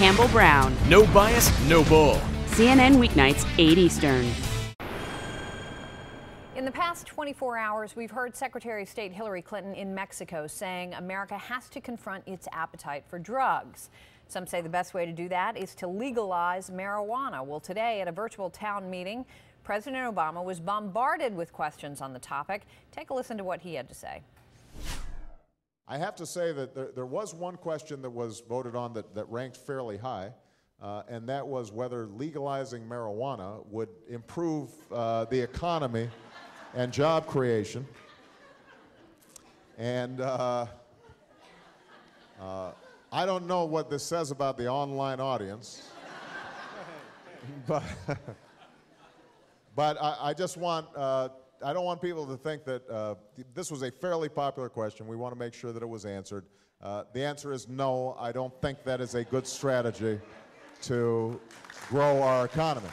Campbell Brown. No bias, no bull. CNN weeknights, 8 Eastern. In the past 24 hours, we've heard Secretary of State Hillary Clinton in Mexico saying America has to confront its appetite for drugs. Some say the best way to do that is to legalize marijuana. Well, today at a virtual town meeting, President Obama was bombarded with questions on the topic. Take a listen to what he had to say. I have to say that there was one question that was voted on that ranked fairly high, and that was whether legalizing marijuana would improve the economy and job creation. And I don't know what this says about the online audience, but I just want, I don't want people to think that this was a fairly popular question. We want to make sure that it was answered. The answer is no, I don't think that is a good strategy to grow our economy.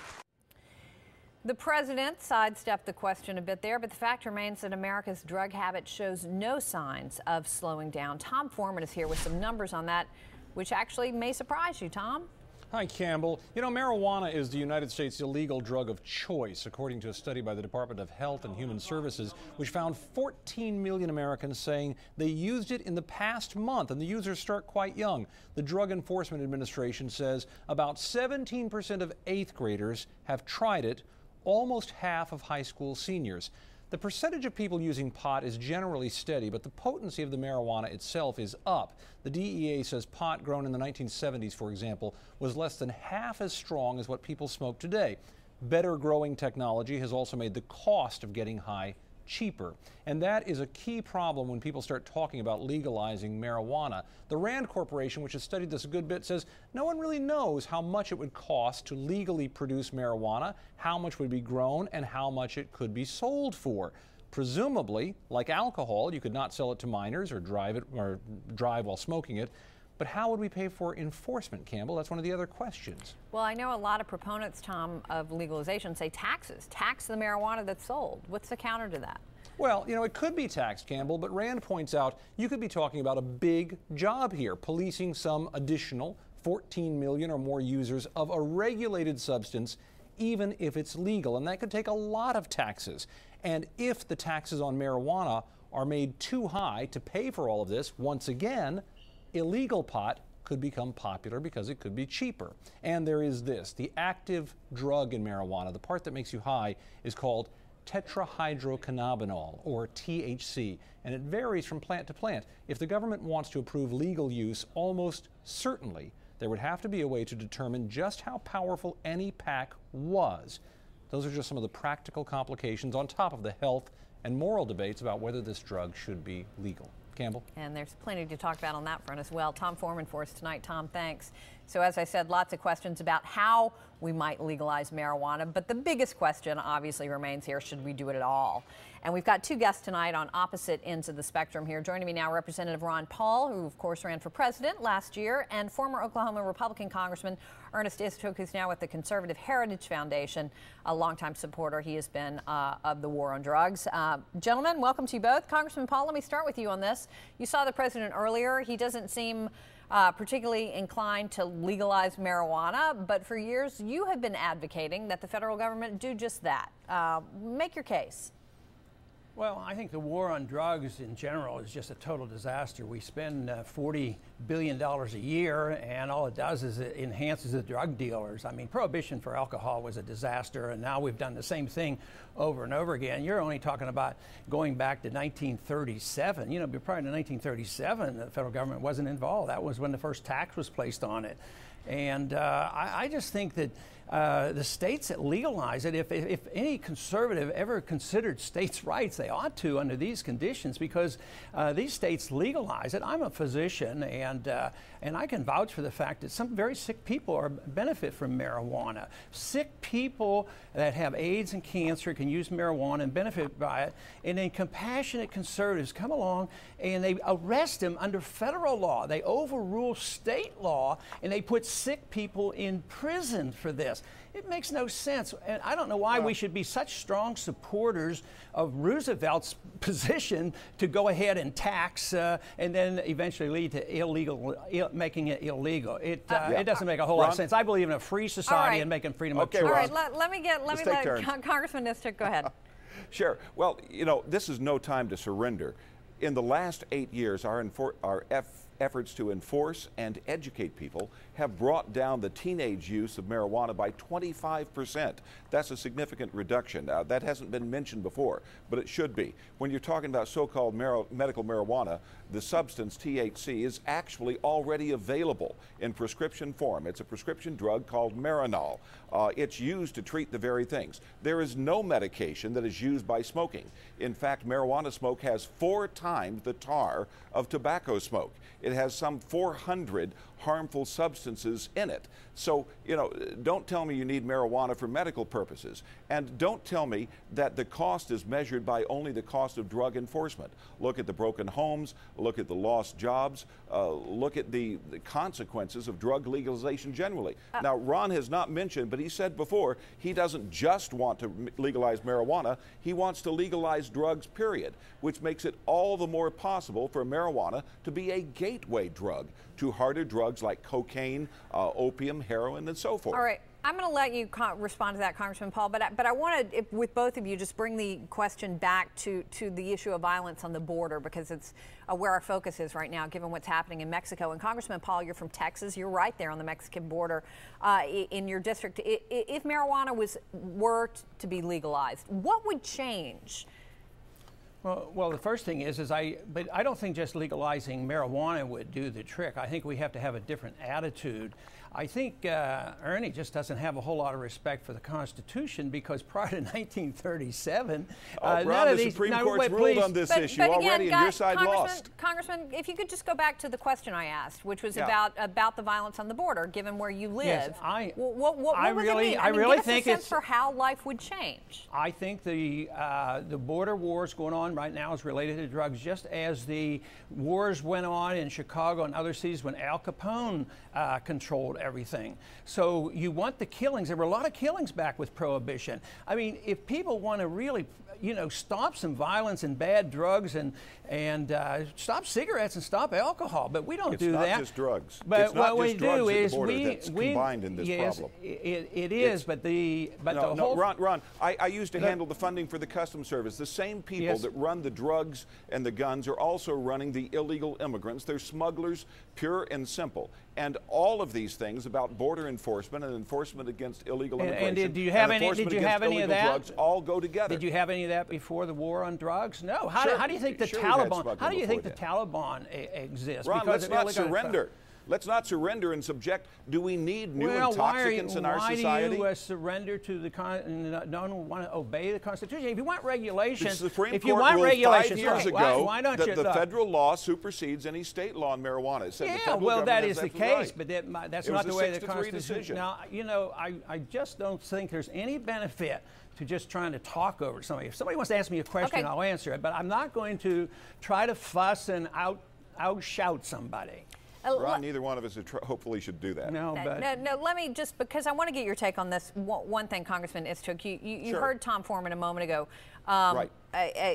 The president sidestepped the question a bit there, but the fact remains that America's drug habit shows no signs of slowing down. Tom Foreman is here with some numbers on that, which actually may surprise you, Tom. Hi, Campbell. You know, marijuana is the United States illegal drug of choice, according to a study by the Department of Health and Human Services, which found 14 million Americans saying they used it in the past month, and the users start quite young. The Drug Enforcement Administration says about 17% of 8th graders have tried it, almost half of high school seniors. The percentage of people using pot is generally steady, but the potency of the marijuana itself is up. The DEA says pot grown in the 1970s, for example, was less than half as strong as what people smoke today. Better growing technology has also made the cost of getting high cheaper. And that is a key problem when people start talking about legalizing marijuana. The Rand Corporation, which has studied this a good bit, says no one really knows how much it would cost to legally produce marijuana, how much would be grown, and how much it could be sold for. Presumably, like alcohol, you could not sell it to minors or drive while smoking it. But how would we pay for enforcement, Campbell? That's one of the other questions. Well, I know a lot of proponents, Tom, of legalization say taxes. Tax the marijuana that's sold. What's the counter to that? Well, you know, it could be taxed, Campbell, but Rand points out you could be talking about a big job here, policing some additional 14 million or more users of a regulated substance, even if it's legal. And that could take a lot of taxes. And if the taxes on marijuana are made too high to pay for all of this, once again, illegal pot could become popular because it could be cheaper. And there is this, the active drug in marijuana, the part that makes you high, is called tetrahydrocannabinol, or THC, and it varies from plant to plant. If the government wants to approve legal use, almost certainly there would have to be a way to determine just how powerful any pack was. Those are just some of the practical complications on top of the health and moral debates about whether this drug should be legal. Campbell. And there's plenty to talk about on that front as well. Tom Foreman for us tonight. Tom, thanks. So as I said, lots of questions about how we might legalize marijuana, but the biggest question obviously remains here, should we do it at all? And we've got two guests tonight on opposite ends of the spectrum here. Joining me now, Representative Ron Paul, who of course ran for president last year, and former Oklahoma Republican Congressman Ernest Istook, who's now with the Conservative Heritage Foundation, a longtime supporter he has been of the war on drugs. Gentlemen, welcome to you both. Congressman Paul, let me start with you on this. You saw the president earlier. He doesn't seem particularly inclined to legalize marijuana, but for years you have been advocating that the federal government do just that. Make your case. Well, I think the war on drugs in general is just a total disaster. We spend $40 billion a year, and all it does is it enhances the drug dealers. I mean, prohibition for alcohol was a disaster, and now we've done the same thing over and over again. You're only talking about going back to 1937. You know, prior to 1937, the federal government wasn't involved. That was when the first tax was placed on it. And I just think that the states that legalize it, if any conservative ever considered states' rights, they ought to under these conditions, because these states legalize it. I'm a physician, and I can vouch for the fact that some very sick people benefit from marijuana. Sick people that have AIDS and cancer can use marijuana and benefit by it, and then compassionate conservatives come along and they arrest them under federal law. They overrule state law, and they put sick people in prison for this. It makes no sense. And I don't know why we should be such strong supporters of Roosevelt's position to go ahead and tax and then eventually lead to making it illegal. It doesn't make a whole lot of sense. I believe in a free society and making freedom of choice. All right, let me let Congressman Istook go ahead. Sure. Well, you know, this is no time to surrender. In the last 8 years, our efforts to enforce and educate people have brought down the teenage use of marijuana by 25%. That's a significant reduction. That hasn't been mentioned before, but it should be. When you're talking about so-called medical marijuana, the substance THC is actually already available in prescription form. It's a prescription drug called Marinol. It's used to treat the very things. There is no medication that is used by smoking. In fact, marijuana smoke has 4 times the tar of tobacco smoke. It has some 400 harmful substances in it. So, you know, don't tell me you need marijuana for medical purposes. And don't tell me that the cost is measured by only the cost of drug enforcement. Look at the broken homes, look at the lost jobs, look at the consequences of drug legalization generally. Now, Ron has not mentioned, but he said before, he doesn't just want to legalize marijuana, he wants to legalize drugs, period, which makes it all the more possible for marijuana to be a gateway drug to harder drugs like cocaine, opium, heroin, and so forth. All right. I'm going to let you respond to that, Congressman Paul, but I want to, with both of you, just bring the question back to the issue of violence on the border, because it's where our focus is right now, given what's happening in Mexico. And Congressman Paul, you're from Texas. You're right there on the Mexican border in your district. If marijuana were to be legalized, what would change? Well, the first thing is I don't think just legalizing marijuana would do the trick. I think we have to have a different attitude. I think Ernie just doesn't have a whole lot of respect for the Constitution, because prior to 1937, Ron, none of the these... Supreme Court's ruled on this issue already, and your side lost. Congressman, if you could just go back to the question I asked, which was about the violence on the border, given where you live. Yes, what would it mean? I really think it's... for how life would change. I think the border wars going on right now is related to drugs, just as the wars went on in Chicago and other cities when Al Capone controlled everything. So you want the killings. There were a lot of killings back with Prohibition. I mean, if people want to really, you know, stop some violence and bad drugs and stop cigarettes and stop alcohol, but we don't do that. It's not just drugs. But it's not what just we do is that's combined in this problem. It is, but the whole... Ron, I used to handle the funding for the Customs Service. The same people that run the drugs and the guns are also running the illegal immigrants. They're smugglers, pure and simple. And all of these things about border enforcement and enforcement against illegal immigration and did you have any of that? Drugs all go together. Did you have any of that before the war on drugs? No. How do you think the Taliban? How do you think the Taliban exists? Ron, let's not surrender. Let's not surrender and subject. Do we need new intoxicants in our society? Why do you surrender to the don't want to obey the Constitution? If you want regulations, the Supreme if you Court want ruled regulations, 5 years ago why don't that the federal law supersedes any state law on marijuana. It said the federal well, that is the right. case, but that's not the way the Constitution. Decision. Now, you know, I just don't think there's any benefit to just trying to talk over somebody. If somebody wants to ask me a question, I'll answer it, but I'm not going to try to fuss and outshout somebody. Ron, neither one of us hopefully should do that. No, let me just, because I want to get your take on this. One thing, Congressman Istook, you heard Tom Foreman a moment ago. Right.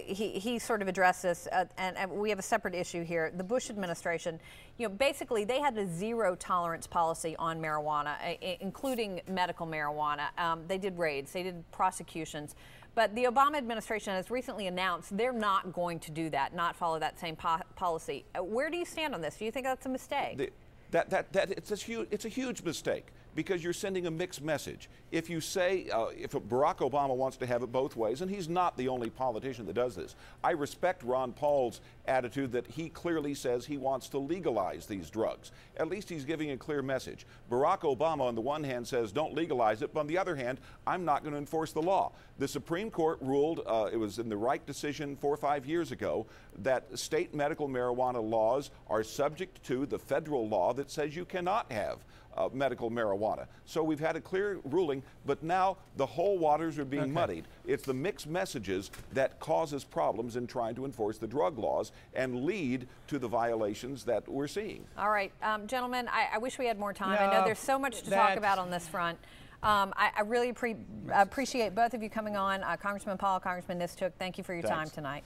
He sort of addressed this, and we have a separate issue here. The Bush administration, you know, basically they had a zero tolerance policy on marijuana, including medical marijuana. They did raids, they did prosecutions. But the Obama administration has recently announced they're not going to do that, not follow that same policy. Where do you stand on this? Do you think that's a mistake? It's a huge mistake, because you're sending a mixed message. If you say, if Barack Obama wants to have it both ways, and he's not the only politician that does this, I respect Ron Paul's attitude that he clearly says he wants to legalize these drugs. At least he's giving a clear message. Barack Obama, on the one hand, says don't legalize it, but on the other hand, I'm not going to enforce the law. The Supreme Court ruled, it was in the Wright decision 4 or 5 years ago, that state medical marijuana laws are subject to the federal law that says you cannot have medical marijuana. So we've had a clear ruling, but now the whole waters are being muddied. It's the mixed messages that causes problems in trying to enforce the drug laws and lead to the violations that we're seeing. All right, gentlemen, I wish we had more time. I know there's so much to talk about on this front. I really appreciate both of you coming on. Congressman Paul, Congressman Istook, thank you for your time tonight.